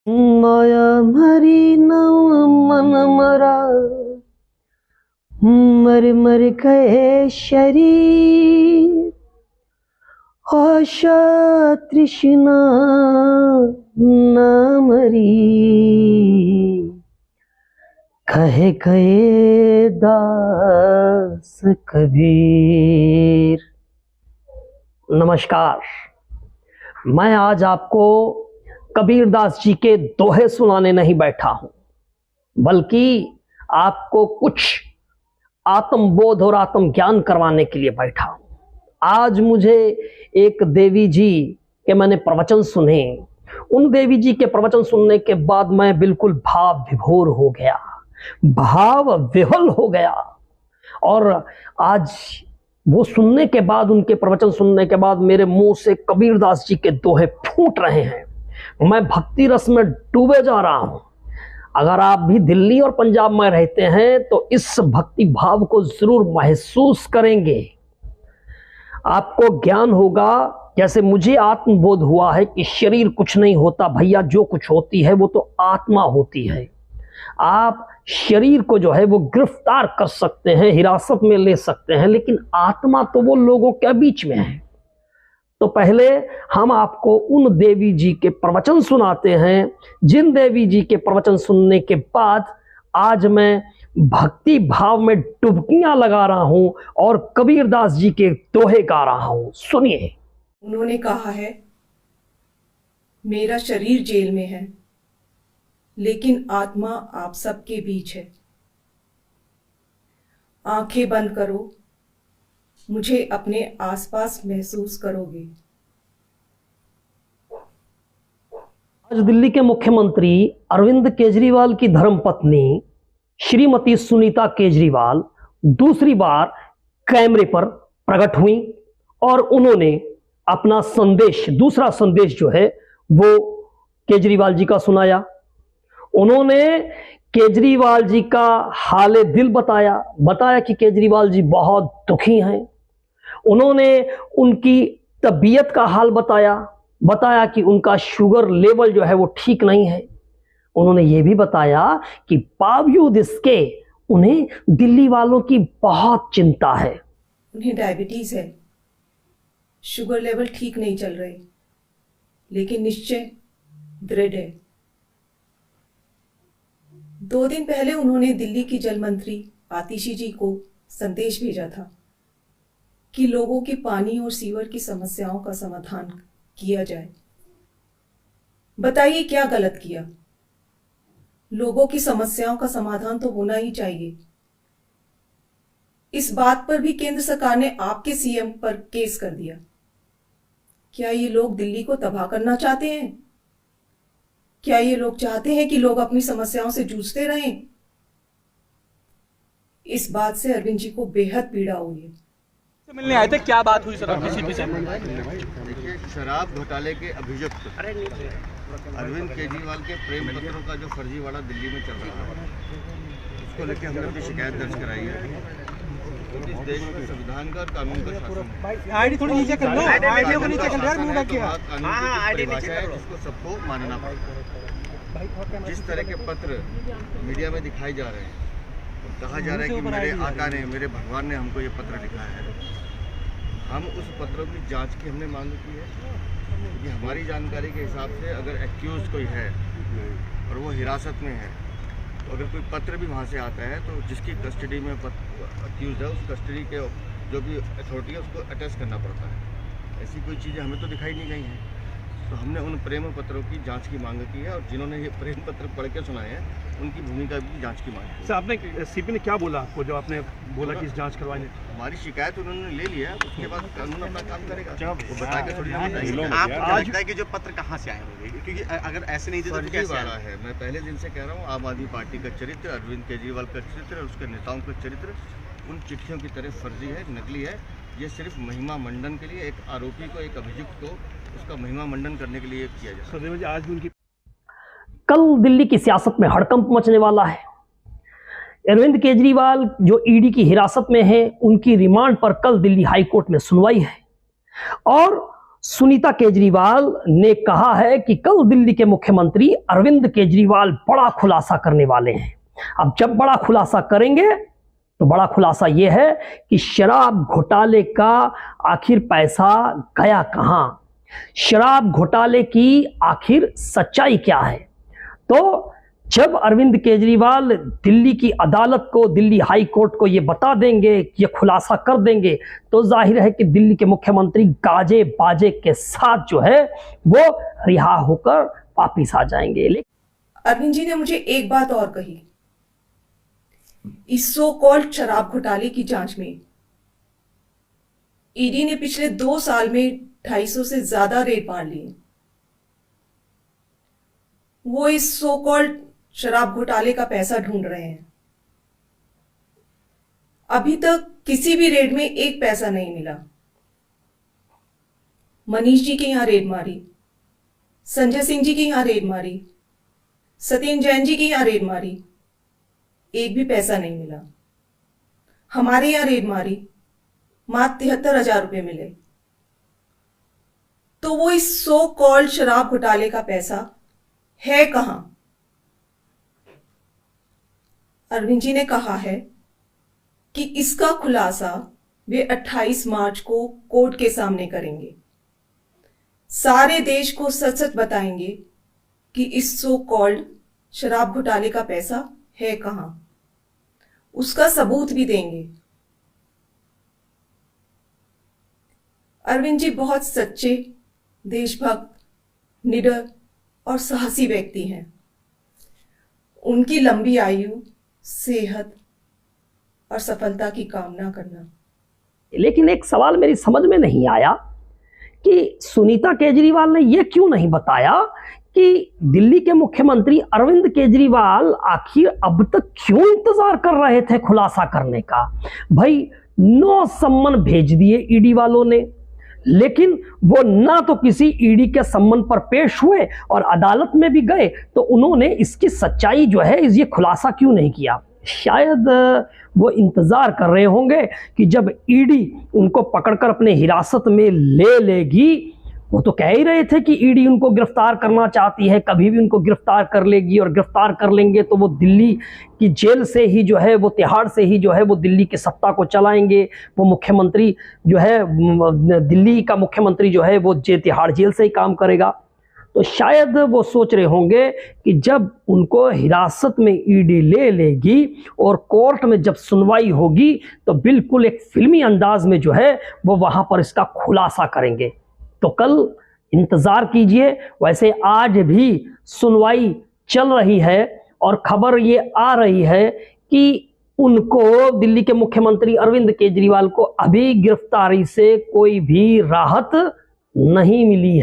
माया मरी न मन मरा, मर मर गए शरीर, आशा तृष्णा न मरी, कहे गए दास कबीर। नमस्कार, मैं आज आपको कबीरदास जी के दोहे सुनाने नहीं बैठा हूं, बल्कि आपको कुछ आत्मबोध और आत्मज्ञान करवाने के लिए बैठा हूं। आज मुझे एक देवी जी के मैंने प्रवचन सुने। उन देवी जी के प्रवचन सुनने के बाद मैं बिल्कुल भाव विभोर हो गया, भाव विह्वल हो गया। और आज वो सुनने के बाद, उनके प्रवचन सुनने के बाद मेरे मुंह से कबीरदास जी के दोहे फूट रहे हैं। मैं भक्ति रस में डूबे जा रहा हूं। अगर आप भी दिल्ली और पंजाब में रहते हैं तो इस भक्ति भाव को जरूर महसूस करेंगे। आपको ज्ञान होगा, जैसे मुझे आत्मबोध हुआ है कि शरीर कुछ नहीं होता भैया, जो कुछ होती है वो तो आत्मा होती है। आप शरीर को जो है वो गिरफ्तार कर सकते हैं, हिरासत में ले सकते हैं, लेकिन आत्मा तो वो लोगों के बीच में है। तो पहले हम आपको उन देवी जी के प्रवचन सुनाते हैं, जिन देवी जी के प्रवचन सुनने के बाद आज मैं भक्ति भाव में डुबकियां लगा रहा हूं और कबीरदास जी के दोहे गा रहा हूं। सुनिए। उन्होंने कहा है, मेरा शरीर जेल में है, लेकिन आत्मा आप सबके बीच है। आंखें बंद करो, मुझे अपने आसपास महसूस करोगे। आज दिल्ली के मुख्यमंत्री अरविंद केजरीवाल की धर्मपत्नी श्रीमती सुनीता केजरीवाल दूसरी बार कैमरे पर प्रकट हुई और उन्होंने अपना संदेश, दूसरा संदेश जो है वो केजरीवाल जी का सुनाया। उन्होंने केजरीवाल जी का हाले दिल बताया कि केजरीवाल जी बहुत दुखी हैं। उन्होंने उनकी तबीयत का हाल बताया कि उनका शुगर लेवल जो है वो ठीक नहीं है। उन्होंने ये भी बताया कि बावजूद इसके उन्हें दिल्ली वालों की बहुत चिंता है। उन्हें डायबिटीज है, शुगर लेवल ठीक नहीं चल रहे, लेकिन निश्चय दृढ़ है। 2 दिन पहले उन्होंने दिल्ली की जल मंत्री आतिशी जी को संदेश भेजा था कि लोगों की पानी और सीवर की समस्याओं का समाधान किया जाए। बताइए क्या गलत किया? लोगों की समस्याओं का समाधान तो होना ही चाहिए। इस बात पर भी केंद्र सरकार ने आपके सीएम पर केस कर दिया। क्या ये लोग दिल्ली को तबाह करना चाहते हैं? क्या ये लोग चाहते हैं कि लोग अपनी समस्याओं से जूझते रहें? इस बात से अरविंद जी को बेहद पीड़ा हुई है। मिलने आए थे, क्या बात हुई सर आपकी सीधी से? देखिए, शराब घोटाले के अभियुक्त अरविंद केजरीवाल के प्रेम पत्रों का जो फर्जीवाड़ा दिल्ली में चल रहा है, उसको लेकर हमने अपनी शिकायत दर्ज कराई है। इस देश में संविधान का और कानून का शासन है। आईडी थोड़ी नीचे कर लो, आईडी को नीचे कर लो यार, मुंह ढक के। कानून की परिभाषा है जिसको सबको मानना पड़ेगा। जिस तरह के पत्र मीडिया में दिखाए जा रहे हैं, कहा जा रहा है कि मेरे आका ने, मेरे भगवान ने हमको ये पत्र लिखा है। हम उस पत्रों की जांच की हमने मांग की है, क्योंकि हमारी जानकारी के हिसाब से अगर एक्यूज कोई है और वो हिरासत में है, तो अगर कोई पत्र भी वहाँ से आता है तो जिसकी कस्टडी में एक्यूज है, उस कस्टडी के जो भी अथॉरिटी है उसको अटैच करना पड़ता है। ऐसी कोई चीज़ें हमें तो दिखाई नहीं गई हैं। तो हमने उन प्रेम पत्रों की जांच की मांग की है और जिन्होंने ये प्रेम पत्र पढ़ के सुनाए हैं उनकी भूमिका भी जांच की मांग की। सर, आपने सीपी ने क्या बोला आपको जब आपने बोला कि इस जांच करवाने? हमारी शिकायत उन्होंने ले लिया, उसके बाद कानून अपना काम करेगा। वो बता के थोड़ी आपको लगता है कि जो पत्र कहाँ से आए होंगे? क्योंकि अगर ऐसे नहीं देते तो कैसे वाला है? मैं पहले दिन से कह रहा हूँ, आम आदमी पार्टी का चरित्र, अरविंद केजरीवाल का चरित्र और उसके नेताओं का चरित्र उन चिट्ठियों की तरह फर्जी है, नकली है। ये सिर्फ महिमा मंडन के लिए, एक आरोपी को, एक अभियुक्त को उसका महिमा मंडन करने के लिए किया जाता है। आज भी उनकी कल दिल्ली की सियासत में हड़कंप मचने वाला है। अरविंद केजरीवाल जो ईडी की हिरासत में है, उनकी रिमांड पर कल दिल्ली हाईकोर्ट में सुनवाई है और सुनीता केजरीवाल ने कहा है कि कल दिल्ली के मुख्यमंत्री अरविंद केजरीवाल बड़ा खुलासा करने वाले हैं। अब जब बड़ा खुलासा करेंगे तो बड़ा खुलासा यह है कि शराब घोटाले का आखिर पैसा गया कहां, शराब घोटाले की आखिर सच्चाई क्या है। तो जब अरविंद केजरीवाल दिल्ली की अदालत को, दिल्ली हाई कोर्ट को ये बता देंगे, ये खुलासा कर देंगे, तो जाहिर है कि दिल्ली के मुख्यमंत्री गाजे बाजे के साथ जो है वो रिहा होकर वापिस आ जाएंगे। अरविंद जी ने मुझे एक बात और कही, इस सो कॉल्ड शराब घोटाले की जांच में ईडी ने पिछले 2 साल में 250 से ज्यादा रेड मार लिए। वो इस सो कॉल्ड शराब घोटाले का पैसा ढूंढ रहे हैं। अभी तक किसी भी रेड में एक पैसा नहीं मिला। मनीष जी के यहां रेड मारी, संजय सिंह जी के यहां रेड मारी, सत्येंद्र जैन जी के यहां रेड मारी, एक भी पैसा नहीं मिला। हमारे यहां रेड मारी, मात्र 73,000 रुपए मिले। तो वो इस सो कॉल्ड शराब घोटाले का पैसा है कहां? अरविंद जी ने कहा है कि इसका खुलासा वे 28 मार्च को कोर्ट के सामने करेंगे। सारे देश को सच सच बताएंगे कि इस सो कॉल्ड शराब घोटाले का पैसा है कहां, उसका सबूत भी देंगे। अरविंद जी बहुत सच्चे, देशभक्त, निडर और साहसी व्यक्ति हैं। उनकी लंबी आयु, सेहत और सफलता की कामना करना। लेकिन एक सवाल मेरी समझ में नहीं आया कि सुनीता केजरीवाल ने यह क्यों नहीं बताया कि दिल्ली के मुख्यमंत्री अरविंद केजरीवाल आखिर अब तक क्यों इंतजार कर रहे थे खुलासा करने का। भाई 9 सम्मन भेज दिए ईडी वालों ने, लेकिन वो ना तो किसी ईडी के सम्मन पर पेश हुए और अदालत में भी गए, तो उन्होंने इसकी सच्चाई जो है ये खुलासा क्यों नहीं किया। शायद वो इंतजार कर रहे होंगे कि जब ईडी उनको पकड़कर अपने हिरासत में ले लेगी, वो तो कह ही रहे थे कि ईडी उनको गिरफ्तार करना चाहती है, कभी भी उनको गिरफ्तार कर लेगी, और गिरफ्तार कर लेंगे तो वो दिल्ली की जेल से ही जो है, वो तिहाड़ से ही जो है वो दिल्ली की सत्ता को चलाएंगे। वो मुख्यमंत्री जो है, दिल्ली का मुख्यमंत्री जो है वो तिहाड़ जेल से ही काम करेगा। तो शायद वो सोच रहे होंगे कि जब उनको हिरासत में ईडी ले लेगी और कोर्ट में जब सुनवाई होगी तो बिल्कुल एक फिल्मी अंदाज में जो है वो वहां पर इसका खुलासा करेंगे। तो कल इंतजार कीजिए। वैसे आज भी सुनवाई चल रही है और खबर ये आ रही है कि उनको, दिल्ली के मुख्यमंत्री अरविंद केजरीवाल को अभी गिरफ्तारी से कोई भी राहत नहीं मिली है।